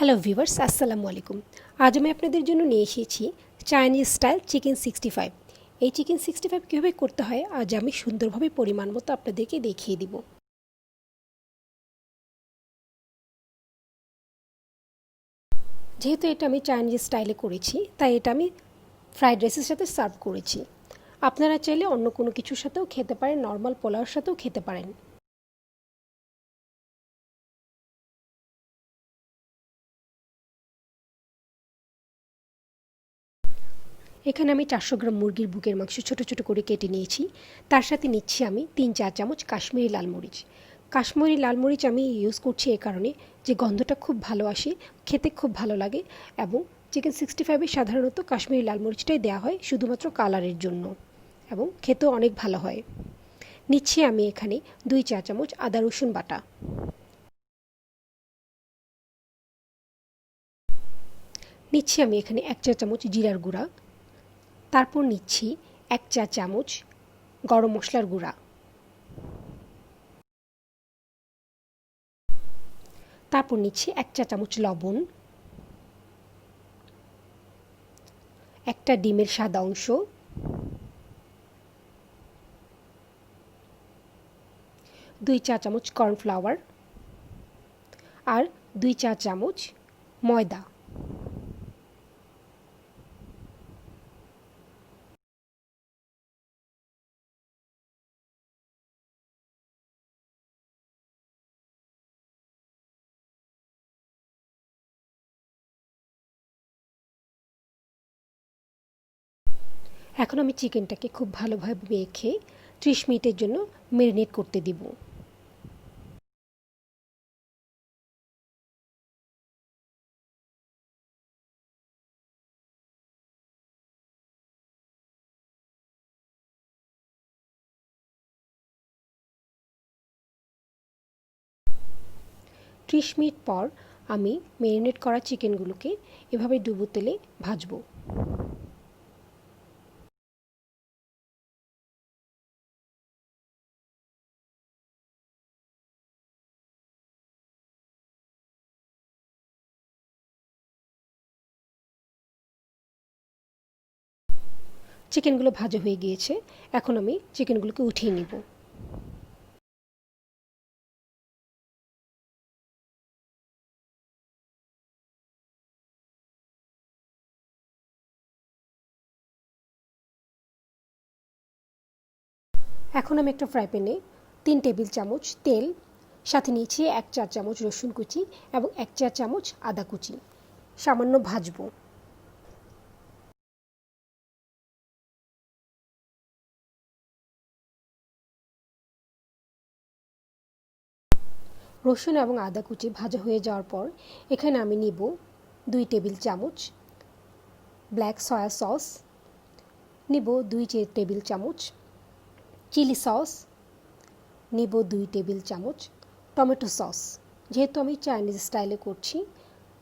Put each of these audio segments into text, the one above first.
Hello viewers, আসসালামু আলাইকুম। আজ আমি আপনাদের জন্য নিয়ে এসেছি চাইনিজ স্টাইল চিকেন 65। এই চিকেন 65 কীভাবে করতে হয় আজ আমি সুন্দরভাবে পরিমাণ মতো আপনাদেরকে দেখিয়ে দিব। যেহেতু এটা আমি চাইনিজ স্টাইলে করেছি, তাই এটা আমি ফ্রাইড রাইসের সাথে সার্ভ করেছি। আপনারা চাইলে অন্য কোনো কিছুর সাথেও খেতে পারেন, নর্মাল পোলাওর সাথেও খেতে পারেন। এখানে আমি 400 গ্রাম মুরগির বুকের মাংস ছোট ছোট করে কেটে নিয়েছি। তার সাথে নিচ্ছি আমি 3-4 চামচ কাশ্মীরি লাল মরিচ। কাশ্মীরি লাল মরিচ আমি ইউজ করছি এ কারণে যে গন্ধটা খুব ভালো আসে, খেতে খুব ভালো লাগে, এবং চিকেন 65-এ সাধারণত কাশ্মীরি লাল মরিচটাই দেওয়া হয় শুধুমাত্র কালারের জন্য, এবং খেতেও অনেক ভালো হয়। নিচ্ছি আমি এখানে 2 চা চামচ আদা রসুন বাটা। নিচ্ছি আমি এখানে 1 চা চামচ জিরার গুঁড়া। তারপর নিচ্ছি 1 চা চামচ গরম মশলার গুঁড়া। তারপর নিচ্ছি 1 চা চামচ লবণ, একটা ডিমের সাদা অংশ, 2 চা চামচ কর্নফ্লাওয়ার আর 2 চা চামচ ময়দা। এখন আমি চিকেনটাকে খুব ভালোভাবে মেখে 30 মিনিটের জন্য ম্যারিনেট করতে দিব। ত্রিশ মিনিট পর আমি ম্যারিনেট করা চিকেনগুলোকে এভাবে ডুবো তেলে ভাজবো। চিকেনগুলো ভাজা হয়ে গিয়েছে, এখন আমি চিকেনগুলোকে উঠিয়ে নিব। এখন আমি একটা ফ্রাই প্যানে 3 টেবিল চামচ তেল, সাথে নিয়েছি 1 চা চামচ রসুন কুচি এবং 1 চা চামচ আদা কুচি সামান্য ভাজবো। রসুন এবং আদা কুচি ভাজা হয়ে যাওয়ার পর এখানে আমি নিব 2 টেবিল চামচ ব্ল্যাক সয়া সস, নিব 2 টেবিল চামচ চিলি সস, নিব 2 টেবিল চামচ টমেটো সস। যেহেতু আমি চাইনিজ স্টাইলে করছি,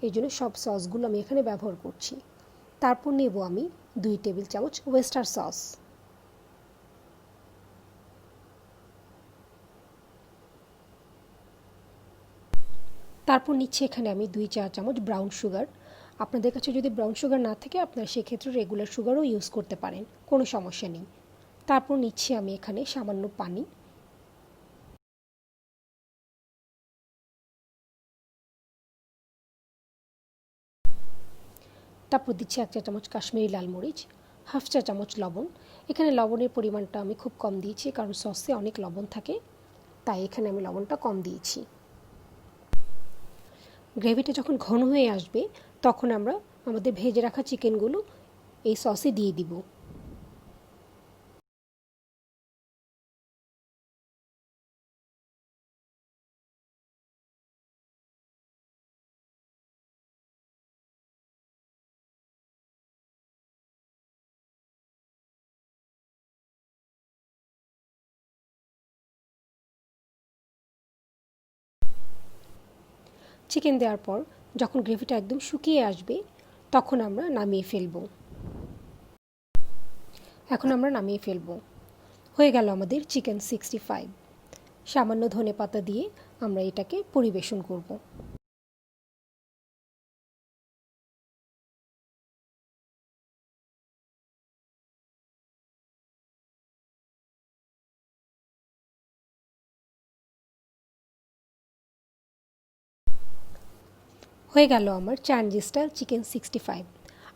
এই জন্য সব সসগুলো আমি এখানে ব্যবহার করছি। তারপর নেব আমি 2 টেবিল চামচ ওয়েস্টার সস। তারপর নিচ্ছি এখানে আমি 2 চা চামচ ব্রাউন সুগার। আপনাদের কাছে যদি ব্রাউন সুগার না থাকে আপনারা সেক্ষেত্রে রেগুলার সুগারও ইউজ করতে পারেন, কোনো সমস্যা নেই। তারপর নিচ্ছি আমি এখানে সামান্য পানি। তারপর দিচ্ছি 1 চা চামচ কাশ্মীরি লাল মরিচ, হাফ চা চামচ লবণ। এখানে লবণের পরিমাণটা আমি খুব কম দিয়েছি কারণ সসে অনেক লবণ থাকে, তাই এখানে আমি লবণটা কম দিয়েছি। গ্রেভিটা যখন ঘন হয়ে আসবে তখন আমরা আমাদের ভেজে রাখা চিকেনগুলো এই সসে দিয়ে দিব। চিকেন দেওয়ার পর যখন গ্রেভিটা একদম শুকিয়ে আসবে তখন আমরা নামিয়ে ফেলব। এখন আমরা নামিয়ে ফেলব। হয়ে গেল আমাদের চিকেন 65। সামান্য ধনেপাতা দিয়ে আমরা এটাকে পরিবেশন করব। হয়ে গেল আমার চাইনিজ স্টাইল চিকেন 65।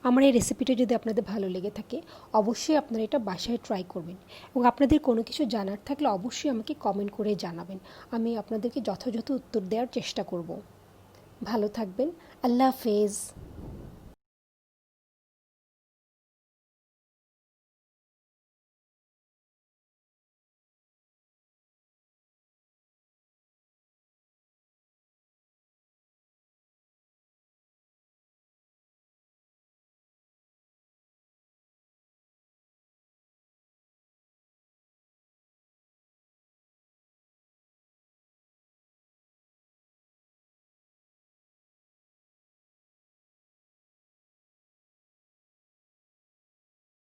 আমার এই রেসিপিটা যদি আপনাদের ভালো লেগে থাকে অবশ্যই আপনারা এটা বাসায় ট্রাই করবেন এবং আপনাদের কোনো কিছু জানার থাকলে অবশ্যই আমাকে কমেন্ট করে জানাবেন। আমি আপনাদেরকে যথাযথ উত্তর দেওয়ার চেষ্টা করব। ভালো থাকবেন। আল্লাহ হাফেজ।